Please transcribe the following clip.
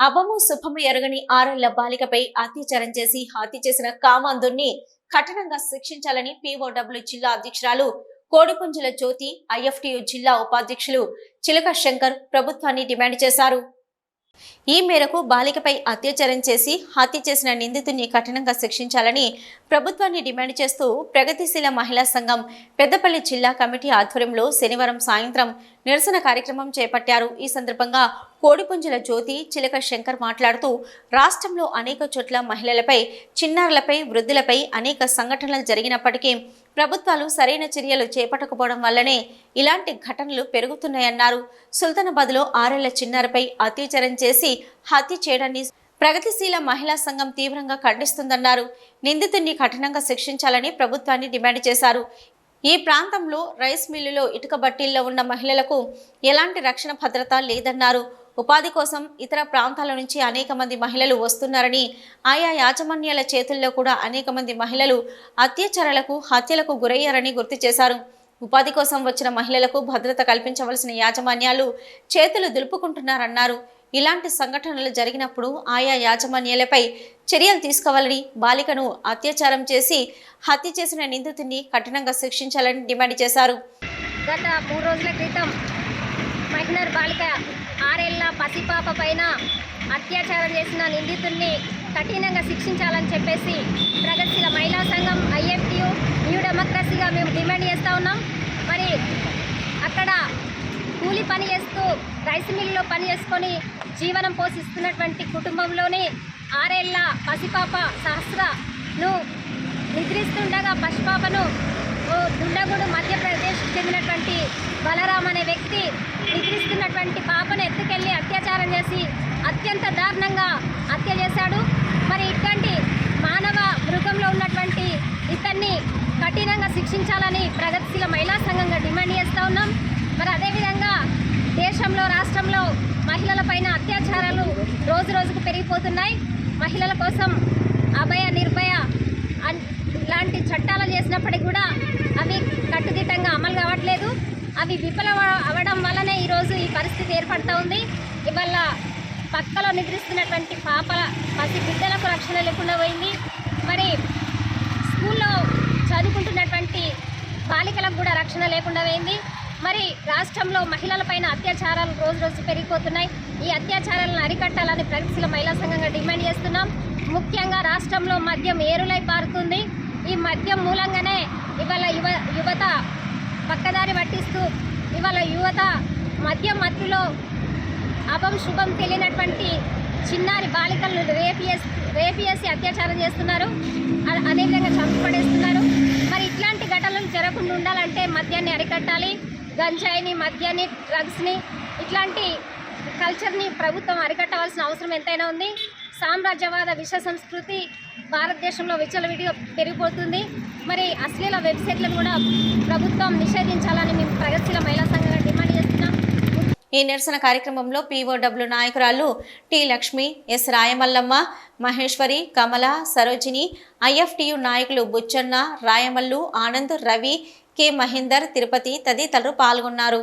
అభము శుభము ఎరగని 6 ఏళ్ల బాలికపై అత్యాచారం చేసి హత్య చేసిన కామాంధుణ్ణి కఠినంగా శిక్షించాలని పీఓడబ్ల్యూ జిల్లా అధ్యక్షురాలు కోడిపుంజుల జ్యోతి, ఐఎఫ్టియు జిల్లా ఉపాధ్యక్షులు చిలక శంకర్ ప్రభుత్వాన్ని డిమాండ్ చేశారు. ఈ మేరకు బాలికపై అత్యాచారం చేసి హత్య చేసిన నిందితుడిని కఠినంగా శిక్షించాలని ప్రభుత్వాన్ని డిమాండ్ చేస్తూ ప్రగతిశీల మహిళా సంఘం పెద్దపల్లి జిల్లా కమిటీ ఆధ్వర్యంలో శనివారం సాయంత్రం నిరసన కార్యక్రమం చేపట్టారు. ఈ సందర్భంగా కోడిపుంజుల జ్యోతి, చిలక శంకర్ మాట్లాడుతూ రాష్ట్రంలో అనేక చోట్ల మహిళలపై, చిన్నారులపై, వృద్ధులపై అనేక సంఘటనలు జరిగినప్పటికీ ప్రభుత్వాలు సరైన చర్యలు చేపట్టకపోవడం వల్లనే ఇలాంటి ఘటనలు పెరుగుతున్నాయన్నారు. సుల్తానాబాద్లో 6 ఏళ్ల చిన్నారిపై అత్యాచారం చేసి హత్య చేయడాన్ని ప్రగతిశీల మహిళా సంఘం తీవ్రంగా ఖండిస్తుందన్నారు. నిందితుడిని కఠినంగా శిక్షించాలని ప్రభుత్వాన్ని డిమాండ్ చేశారు. ఈ ప్రాంతంలో రైస్ మిల్లులో ఇటుక బట్టీల్లో ఉన్న మహిళలకు ఎలాంటి రక్షణ భద్రత లేదన్నారు. ఉపాధి కోసం ఇతర ప్రాంతాల నుంచి అనేక మంది మహిళలు వస్తున్నారని, ఆయా యాజమాన్యాల చేతుల్లో కూడా అనేక మంది మహిళలు అత్యాచారాలకు, హత్యలకు గురయ్యారని గుర్తు చేశారు. ఉపాధి కోసం వచ్చిన మహిళలకు భద్రత కల్పించవలసిన యాజమాన్యాలు చేతులు దులుపుకుంటున్నారన్నారు. ఇలాంటి సంఘటనలు జరిగినప్పుడు ఆయా యాజమాన్యాలపై చర్యలు తీసుకోవాలని, బాలికను అత్యాచారం చేసి హత్య చేసిన నిందితుడిని కఠినంగా శిక్షించాలని డిమాండ్ చేశారు. గత 3 రోజుల క్రితం మైనర్ బాలిక 6 ఏళ్ల పసిపాప పైన అత్యాచారం చేసిన నిందితుడిని కఠినంగా శిక్షించాలని చెప్పేసి ప్రగతిశీల మహిళా సంఘం, ఐఎఫ్టియు, న్యూ డెమోక్రసీగా మేము డిమాండ్ చేస్తూ ఉన్నాం. మరి అక్కడ కూలి పని చేస్తూ రైస్ మిల్లులో పని చేసుకొని జీవనం పోషిస్తున్నటువంటి కుటుంబంలోని 6 ఏళ్ల పసిపాప సహస్రను నిద్రిస్తుండగా పసిపాపను దుండగుడు మధ్యప్రదేశ్ చెందినటువంటి బలరాం అనే వ్యక్తి నిద్రిస్తున్నటువంటి పాపను ఎత్తుకెళ్లి అత్యాచారం చేసి అత్యంత దారుణంగా హత్య చేశాడు. మరి ఇట్లాంటి మానవ మృగంలో ఉన్నటువంటి ఇతన్ని కఠినంగా శిక్షించాలని ప్రగతిశీల మహిళా సంఘంగా డిమాండ్ చేస్తూ ఉన్నాం. మరి అదేవిధంగా దేశంలో, రాష్ట్రంలో మహిళలపైన అత్యాచారాలు రోజు రోజుకు పెరిగిపోతున్నాయి. మహిళల కోసం అభయ, నిర్భయ లాంటి చట్టాలు చేసినప్పటికీ కూడా అవి కట్టుదిట్టంగా అమలు కావట్లేదు. అవి విఫలం అవ్వడం వల్లనే ఈరోజు ఈ పరిస్థితి ఏర్పడుతూ ఉంది. ఇవాళ పక్కలో నిద్రిస్తున్నటువంటి పసి బిడ్డలకు రక్షణ లేకుండా పోయింది. మరి స్కూల్లో చదువుకుంటున్నటువంటి బాలికలకు కూడా రక్షణ లేకుండా పోయింది. మరి రాష్ట్రంలో మహిళలపైన అత్యాచారాలు రోజు రోజు పెరిగిపోతున్నాయి. ఈ అత్యాచారాలను అరికట్టాలని ప్రగతిశీల మహిళా సంఘంగా డిమాండ్ చేస్తున్నాం. ముఖ్యంగా రాష్ట్రంలో మద్యం ఏరులై పారుతుంది. ఈ మద్యం మూలంగానే ఇవాళ యువత పక్కదారి పట్టిస్తూ ఇవాళ యువత మద్యం మత్తులో అభం శుభం తెలియనటువంటి చిన్నారి బాలికలను రేపియేసి అత్యాచారం చేస్తున్నారు. అదేవిధంగా చంపి పడేస్తున్నారు. మరి ఇట్లాంటి ఘటనలు జరగకుండా ఉండాలంటే మద్యాన్ని అరికట్టాలి. గంజాయిని, మద్యాన్ని, డ్రగ్స్ని, ఇట్లాంటి కల్చర్ని ప్రభుత్వం అరికట్టవలసిన అవసరం ఎంతైనా ఉంది. సామ్రాజ్యవాద విష సంస్కృతి భారతదేశంలో విచ్చలవిడిగా పెరిగిపోతుంది. మరి అశ్లీల వెబ్సైట్లను కూడా ప్రభుత్వం నిషేధించాలని మేము ప్రగతిశీల మహిళా సంఘంగా డిమాండ్ చేస్తున్నాం. ఈ నిరసన కార్యక్రమంలో పీఓడబ్ల్యూ నాయకురాలు టి లక్ష్మి, ఎస్ రాయమల్లమ్మ, మహేశ్వరి, కమల, సరోజిని, ఐఎఫ్టియు నాయకులు బుచ్చన్న, రాయమల్లు, ఆనంద్, రవి, కె మహేందర్, తిరుపతి తదితరులు పాల్గొన్నారు.